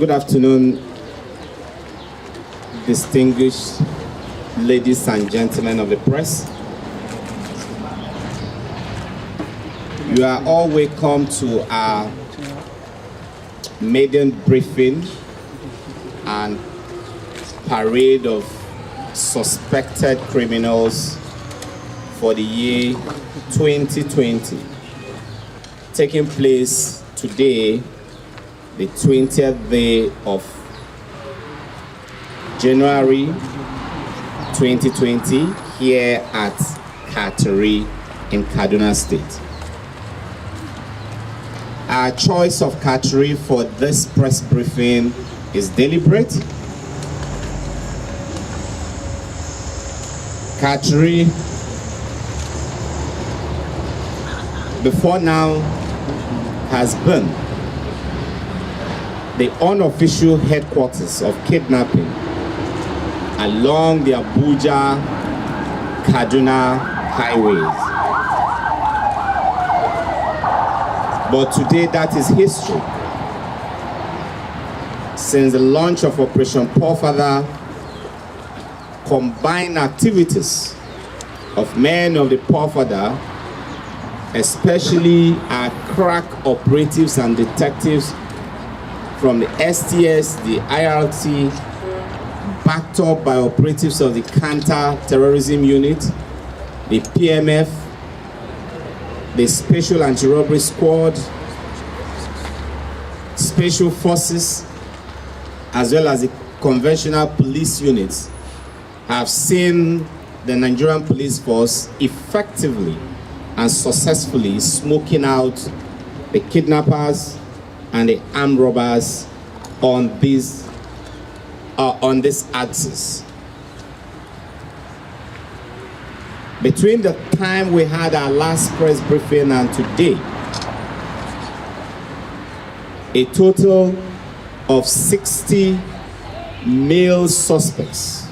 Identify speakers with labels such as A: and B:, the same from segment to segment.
A: Good afternoon, distinguished ladies and gentlemen of the press. You are all welcome to our maiden briefing and parade of suspected criminals for the year 2020, taking place today, the 20th day of January 2020, here at Kateri in Kaduna State. Our choice of Kateri for this press briefing is deliberate. Kateri, before now, has been the unofficial headquarters of kidnapping along the Abuja-Kaduna highways. But today that is history. Since the launch of Operation Poor Father, combined activities of men of the Poor Father, especially our crack operatives and detectives from the STS, the IRT, backed up by operatives of the Counter-Terrorism Unit, the PMF, the Special Anti-Robbery Squad, Special Forces, as well as the conventional police units, have seen the Nigerian police force effectively and successfully smoking out the kidnappers and the armed robbers on this axis. Between the time we had our last press briefing and today, a total of 60 male suspects,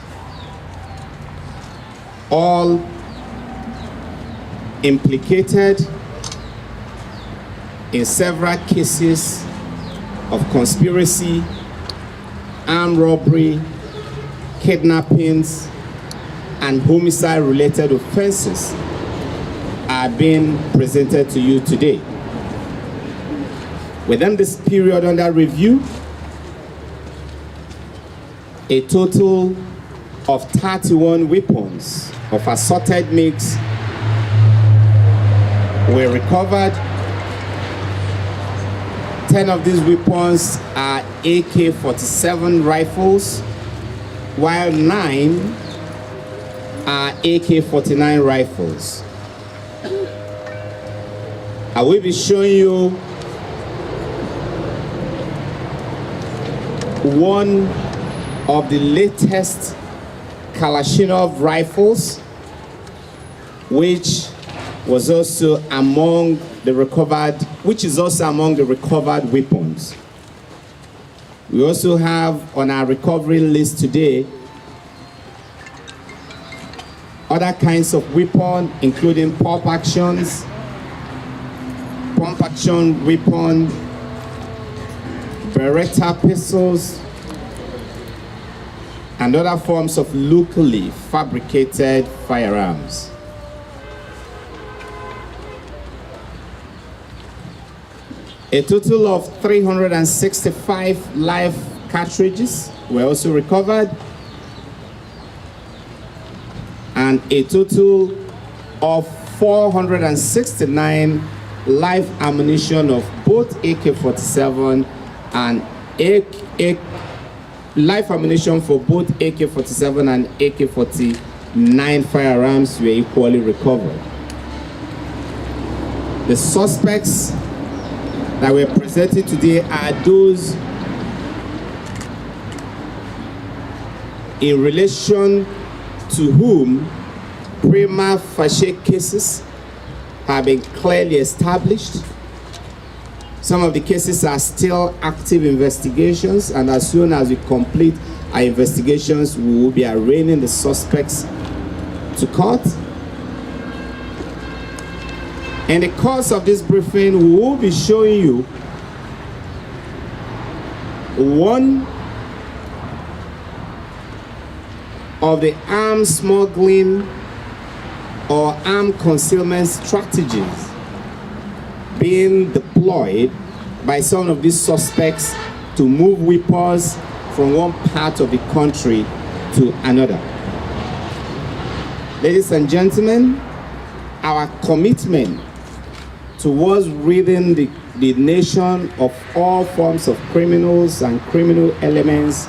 A: all implicated in several cases of conspiracy, armed robbery, kidnappings, and homicide-related offenses are being presented to you today. Within this period under review, a total of 31 weapons of assorted makes were recovered. 10 of these weapons are AK-47 rifles, while 9 are AK-49 rifles. I will be showing you one of the latest Kalashnikov rifles, which is also among the recovered weapons. We also have on our recovery list today other kinds of weapons, including pump action weapon, Beretta pistols, and other forms of locally fabricated firearms. A total of 365 live cartridges were also recovered, and a total of 469 live ammunition of both AK-47 and live ammunition for both AK-47 and AK-49 firearms were equally recovered. The suspects that were presented today are those in relation to whom prima facie cases have been clearly established. Some of the cases are still active investigations, and as soon as we complete our investigations, we will be arraigning the suspects to court. In the course of this briefing, we will be showing you one of the arms smuggling or armed concealment strategies being deployed by some of these suspects to move weapons from one part of the country to another. Ladies and gentlemen, our commitment towards ridding the nation of all forms of criminals and criminal elements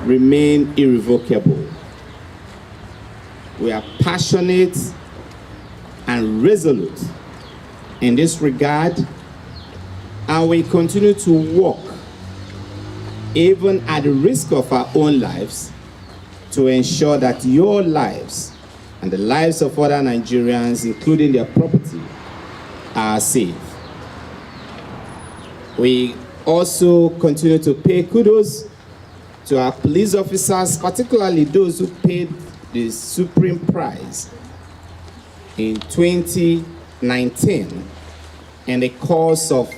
A: remain irrevocable. We are passionate and resolute in this regard, and we continue to work, even at the risk of our own lives, to ensure that your lives and the lives of other Nigerians, including their property, are safe. We also continue to pay kudos to our police officers, particularly those who paid the supreme price in 2019 in the cause of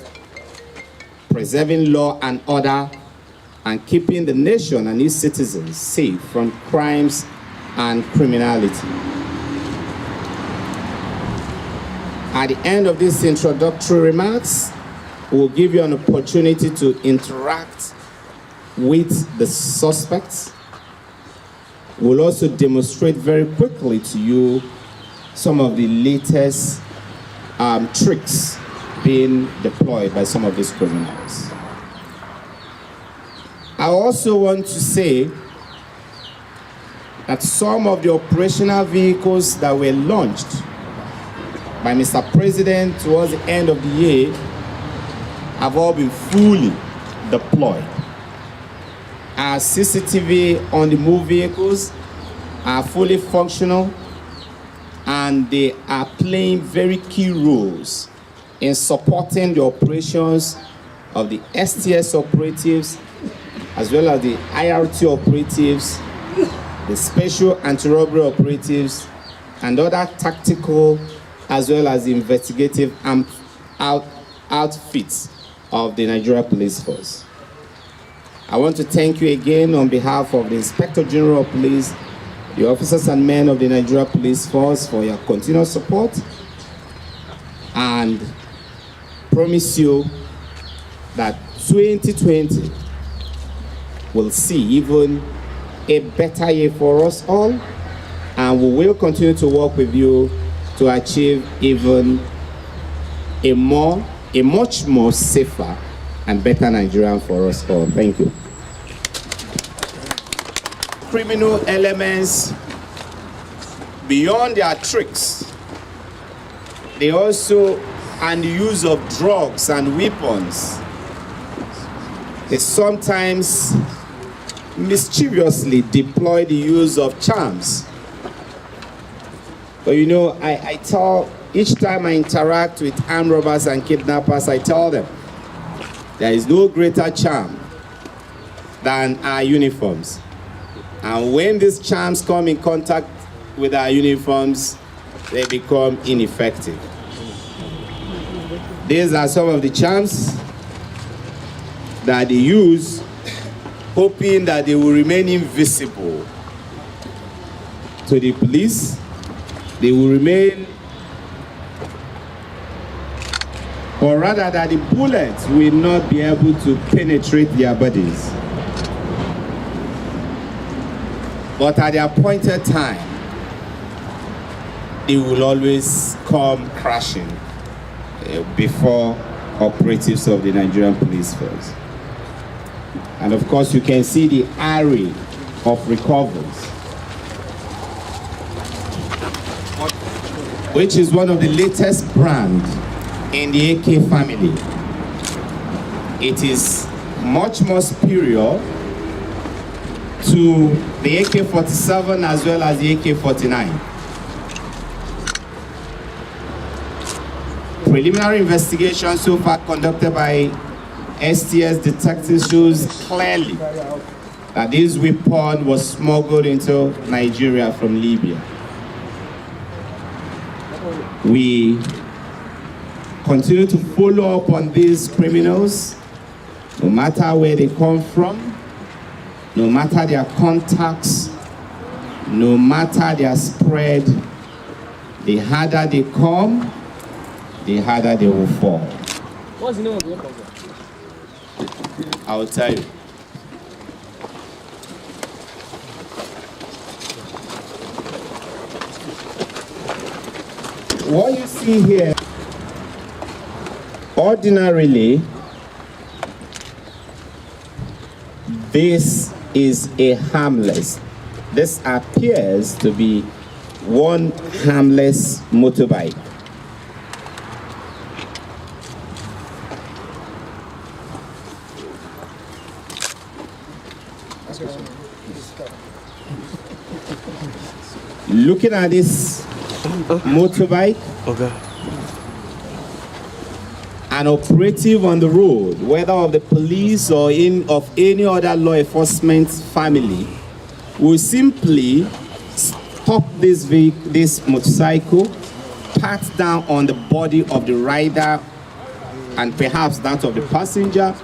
A: preserving law and order and keeping the nation and its citizens safe from crimes and criminality. At the end of these introductory remarks, we'll give you an opportunity to interact with the suspects. We'll also demonstrate very quickly to you some of the latest tricks being deployed by some of these criminals. I also want to say that some of the operational vehicles that were launched by Mr. President towards the end of the year have all been fully deployed. Our CCTV on the move vehicles are fully functional, and they are playing very key roles in supporting the operations of the STS operatives, as well as the IRT operatives, the special anti-robbery operatives, and other tactical as well as investigative outfits of the Nigeria Police Force. I want to thank you again on behalf of the Inspector General of Police, the officers and men of the Nigeria Police Force, for your continued support, and promise you that 2020 will see even a better year for us all, and we will continue to work with you to achieve even a much more safer and better Nigeria for us all. Thank you. Criminal elements, beyond their tricks, they also, and the use of drugs and weapons, they sometimes mischievously deploy the use of charms. But you know, I tell, each time I interact with armed robbers and kidnappers, I tell them, there is no greater charm than our uniforms. And when these charms come in contact with our uniforms, they become ineffective. These are some of the charms that they use, hoping that they will remain invisible to the police. They will remain, or rather that the bullets will not be able to penetrate their bodies. But at the appointed time, they will always come crashing before operatives of the Nigerian Police Force. And of course, you can see the array of recoveries, which is one of the latest brands in the AK family. It is much more superior to the AK-47 as well as the AK-49. Preliminary investigation so far conducted by STS detectives shows clearly that this weapon was smuggled into Nigeria from Libya. We continue to follow up on these criminals No matter where they come from, no matter their contacts, no matter their spread, the harder they come, the harder they will fall.
B: What's the name of the weapon?
A: I will tell you. What you see here, ordinarily, this is a harmless. This appears to be one harmless motorbike. Looking at this motorbike,
C: Okay.
A: an operative on the road, whether of the police or of any other law enforcement family, will simply stop this motorcycle, pat down on the body of the rider and perhaps that of the passenger,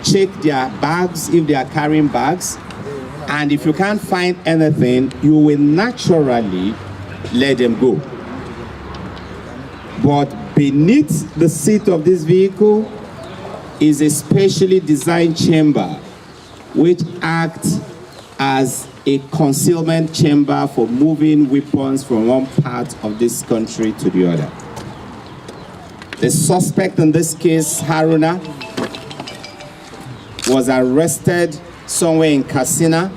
A: check their bags if they are carrying bags, and if you can't find anything, you will naturally let them go. But beneath the seat of this vehicle is a specially designed chamber which acts as a concealment chamber for moving weapons from one part of this country to the other. The suspect in this case, Haruna, was arrested somewhere in Kaduna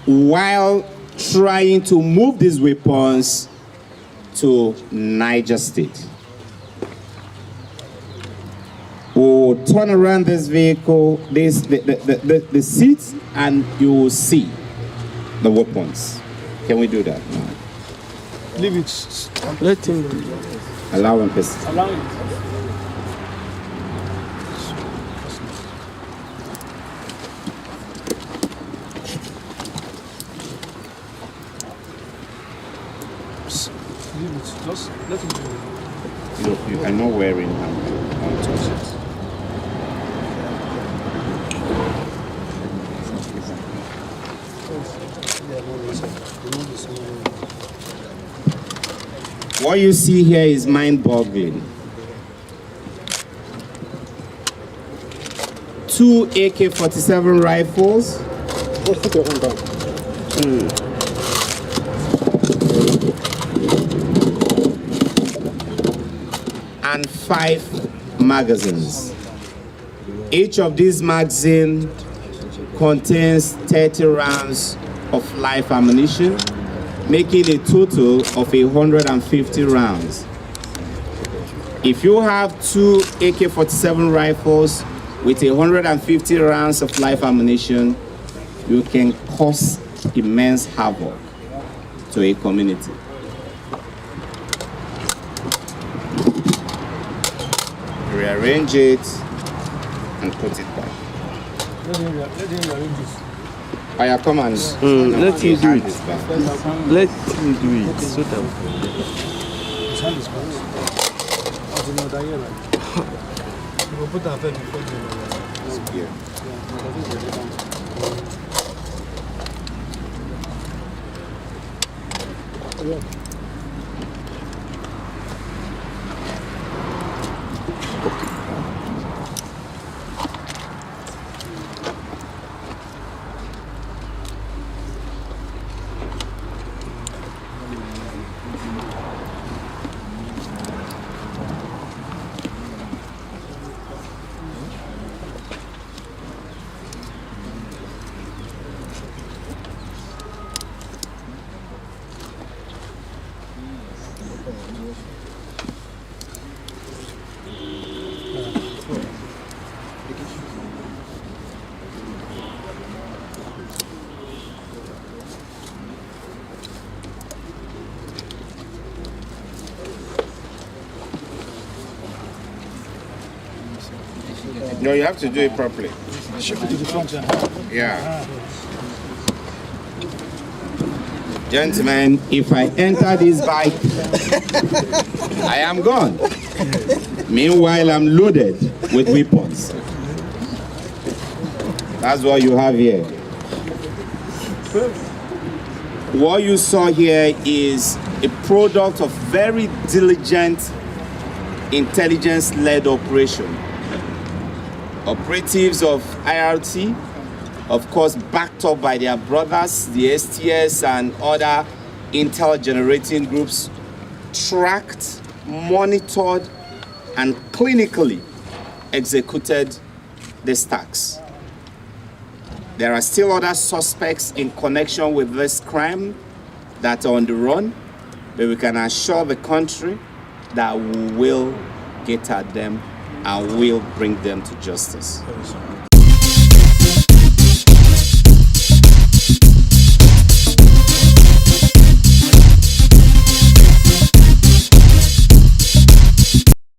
A: while trying to move these weapons to Niger State. We'll turn around this vehicle, the seats, and you will see the weapons. Can we do that now?
B: Leave it.
C: Let him.
A: Allow one person.
B: Allow it. Leave it. Just let him do it.
A: You are not wearing them. Don't touch it. What you see here is mind-boggling. 2 AK-47 rifles. And 5 magazines. Each of these magazines contains 30 rounds of live ammunition, making a total of 150 rounds. If you have 2 AK-47 rifles with 150 rounds of live ammunition, you can cause immense havoc to a community. Rearrange it and put it back.
B: Let him arrange this.
A: Oh, yeah, come on.
C: Let him do it.
A: Back.
C: Let him do it so that.
B: His hand is back. As you know, that here, like, you will put that bed before you. Yeah.
A: No, you have to do it properly.
B: Shift it to the front end.
A: Yeah. Gentlemen, if I enter this bike, I am gone. Meanwhile, I'm loaded with weapons. That's what you have here. What you saw here is a product of very diligent intelligence-led operation. Operatives of IRT, of course, backed up by their brothers, the STS and other intel-generating groups, tracked, monitored, and clinically executed the stacks. There are still other suspects in connection with this crime that are on the run, but we can assure the country that we will get at them and will bring them to justice.